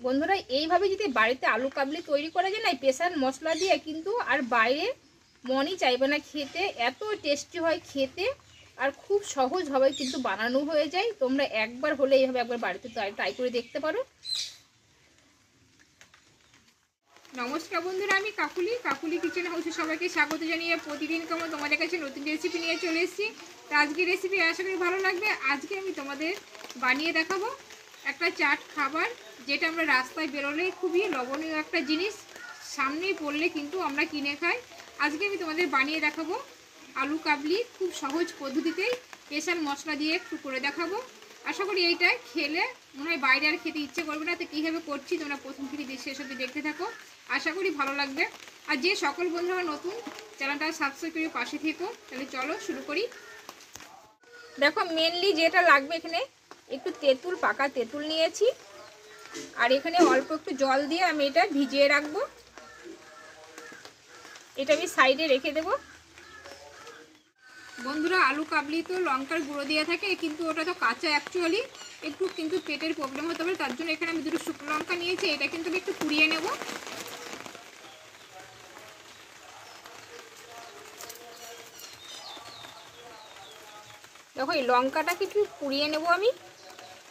বন্ধুরা এইভাবে যদি বাড়িতে আলু কাবলি তৈরি করা যায় না স্পেশাল মশলা দিয়ে, কিন্তু আর বাইরে মনই চাইবে না খেতে, এত টেস্টি হয় খেতে আর খুব সহজভাবে কিন্তু বানানো হয়ে যায়। তোমরা একবার হলে এইভাবে একবার বাড়িতে ট্রাই করে দেখতে পারো। নমস্কার বন্ধুরা, আমি কাকুলি কিচেন হাউসে সবাইকে স্বাগত জানিয়ে প্রতিদিন কেমন তোমাদের কাছে নতুন রেসিপি নিয়ে চলে এসেছি। তো আজকের রেসিপি আশা করি ভালো লাগবে। আজকে আমি তোমাদের বানিয়ে দেখাবো একটা চাট খাবার, যেটা আমরা রাস্তায় বেরোলে খুবই লবণীয় একটা জিনিস, সামনেই পড়লে কিন্তু আমরা কিনে খাই। আজকে আমি তোমাদের বানিয়ে দেখাবো আলু কাবলি, খুব সহজ পদ্ধতিতেই স্পেশাল মশলা দিয়ে একটু করে দেখাবো। আশা করি এইটা খেলে মনে হয় বাইরে আর খেতে ইচ্ছে করবে না। তো কীভাবে করছি তোমরা প্রথম থেকে শেষ অবধি দেখতে থাকো, আশা করি ভালো লাগবে। আর যে সকল বন্ধুরা নতুন, চ্যানেলটা সাবস্ক্রাইব করে পাশে থেকো। তাহলে চলো শুরু করি। দেখো মেনলি যেটা লাগবে এখানে একটু তেঁতুল, পাকা তেঁতুল নিয়েছি, আর এখানে অল্প একটু জল দিয়ে আমি এটা ভিজিয়ে রাখবো। এটা আমি সাইডে রেখে দেব। বন্ধুরা আলু কাবলি তো লঙ্কার গুঁড়ো দিয়ে থাকে, কিন্তু ওটা তো কাঁচা, অ্যাকচুয়ালি একটু কিন্তু পেটের প্রবলেম হতে পারে, তার জন্য এখানে আমি দুটো শুকনো লঙ্কা নিয়েছি। এটা কিন্তু আমি একটু পুড়িয়ে নেব। দেখো এই লঙ্কাটাকে একটু পুড়িয়ে নেব আমি,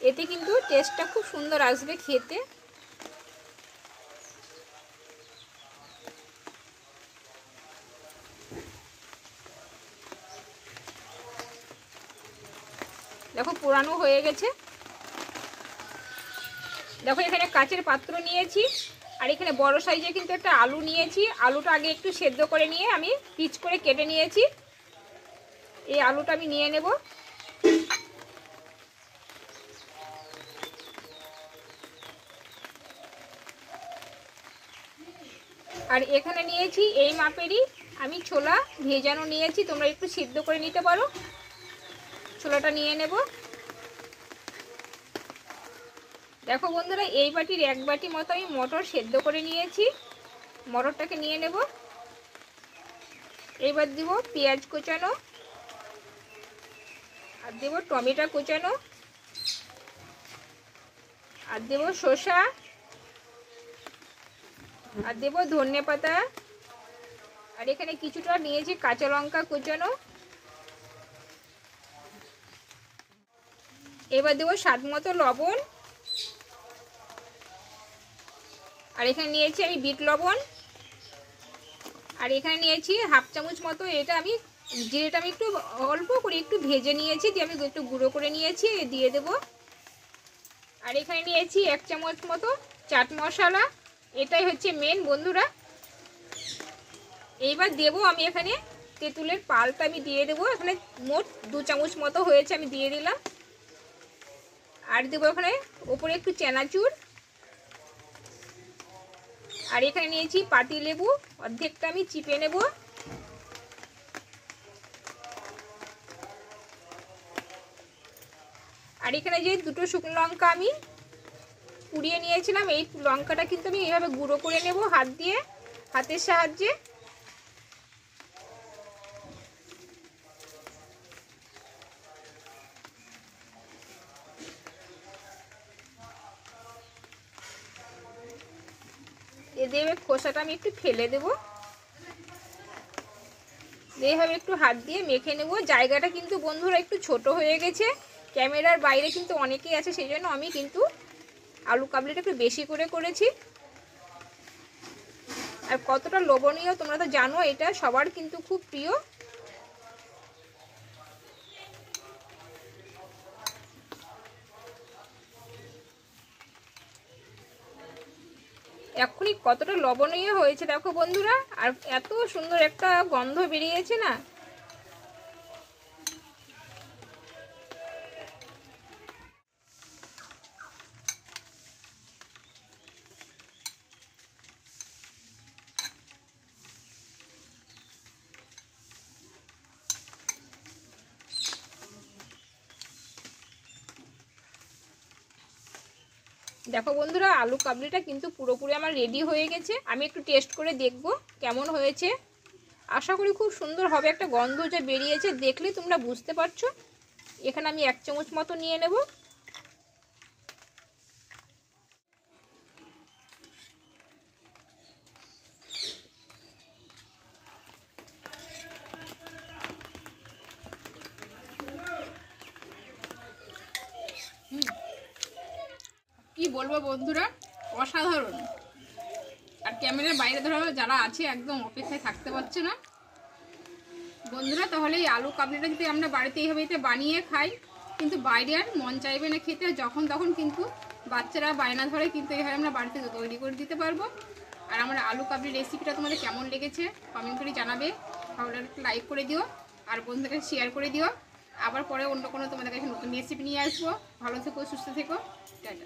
এতে কিন্তু টেস্টটা খুব সুন্দর আসবে খেতে। দেখো পোড়ানো হয়ে গেছে। দেখো এখানে কাচের পাত্র নিয়েছি, আর এখানে বড় সাইজে কিন্তু একটা আলু নিয়েছি। আলুটা আগে একটু সেদ্ধ করে নিয়ে আমি পিচ করে কেটে নিয়েছি। এই আলুটা আমি নিয়ে নেব। আর এখানে নিয়েছি এই মাপেরই আমি ছোলা ভেজানো নিয়েছি, তোমরা একটু সিদ্ধ করে নিতে পারো। ছোলাটা নিয়ে নেব। দেখো বন্ধুরা এই বাটির এক বাটি মতো আমি মটর সেদ্ধ করে নিয়েছি, মটরটাকে নিয়ে নেব। এবার দিব পেঁয়াজ কুচানো, আর দেব টমেটো কুচানো, আর দেব শসা, আর দেব ধনে পাতা, আর এখানে কিছুটা নিয়েছি কাঁচা লঙ্কা কুচানো। এবার দেব স্বাদ মতো লবণ, আর এখানে নিয়েছি আমি বিট লবণ, আর এখানে নিয়েছি হাফ চামচ মতো এটা আমি জিরেটা আমি একটু অল্প করে একটু ভেজে নিয়েছি, দিয়ে আমি একটু গুঁড়ো করে নিয়েছি, দিয়ে দেব। আর এখানে নিয়েছি এক চামচ মতো চাট মশলা, এটাই হচ্ছে মেন বন্ধুরা। এইবার দেব আমি এখানে তেঁতুলের পালটা আমি দিয়ে দেবো। এখানে মোট 2 চামচ মতো হয়েছে, আমি দিয়ে দিলাম। আর দেবো এখানে ওপরে একটু চানাচুর, আর এখানে নিয়েছি পাতি লেবু, অর্ধেকটা আমি চিপে নেব। আর এখানে যে দুটো শুকনো লঙ্কা আমি পুড়িয়ে নিয়েছিলাম, এই লঙ্কাটা কিন্তু আমি এইভাবে গুঁড়ো করে নেব হাত দিয়ে, হাতের সাহায্যে। এ দিয়ে খোসাটা আমি একটু ফেলে দেব। এইভাবে একটু হাত দিয়ে মেখে নেব। জায়গাটা কিন্তু বন্ধুরা একটু ছোট হয়ে গেছে, ক্যামেরার বাইরে কিন্তু অনেকেই আছে, সেই জন্য আমি কিন্তু আলু কাবলিটা একটু বেশি করে করেছি। আর কতটা লোভনীয় তোমরা তো জানো, এটা সবার কিন্তু খুব প্রিয়। এক্ষুনি কতটা লবণীয় হয়েছে দেখো বন্ধুরা, আর এত সুন্দর একটা গন্ধ বেরিয়েছে না। দেখো বন্ধুরা আলু কাবলিটা কিন্তু পুরোপুরি আমার রেডি হয়ে গেছে। আমি একটু টেস্ট করে দেখব কেমন হয়েছে। আশা করি খুব সুন্দর হবে, একটা গন্ধ যে বেরিয়েছে দেখলে তোমরা বুঝতে পারছো। এখানে আমি 1 চামচ মতো নিয়ে নেব। বলবো বন্ধুরা, অসাধারণ। আর ক্যামেরার বাইরে ধরো যারা আছে একদম অপেক্ষায় থাকতে পারছে না বন্ধুরা। তাহলে এই আলু কাবলিটা যদি আমরা বাড়িতে এইভাবে বানিয়ে খাই, কিন্তু বাইরে আর মন চাইবে না খেতে। যখন তখন কিন্তু বাচ্চারা বায়না ধরে, কিন্তু এইভাবে আমরা বাড়িতে তৈরি করে দিতে পারবো। আর আমার আলু কাবলি রেসিপিটা তোমাদের কেমন লেগেছে কমেন্ট করে জানাবে। ভালো লাগলে লাইক করে দিও আর বন্ধুদেরকে শেয়ার করে দিও। আবার পরে অন্য কোনো তোমাদের কাছে নতুন রেসিপি নিয়ে আসবো। ভালো থেকো, সুস্থ থেকো, টাটা।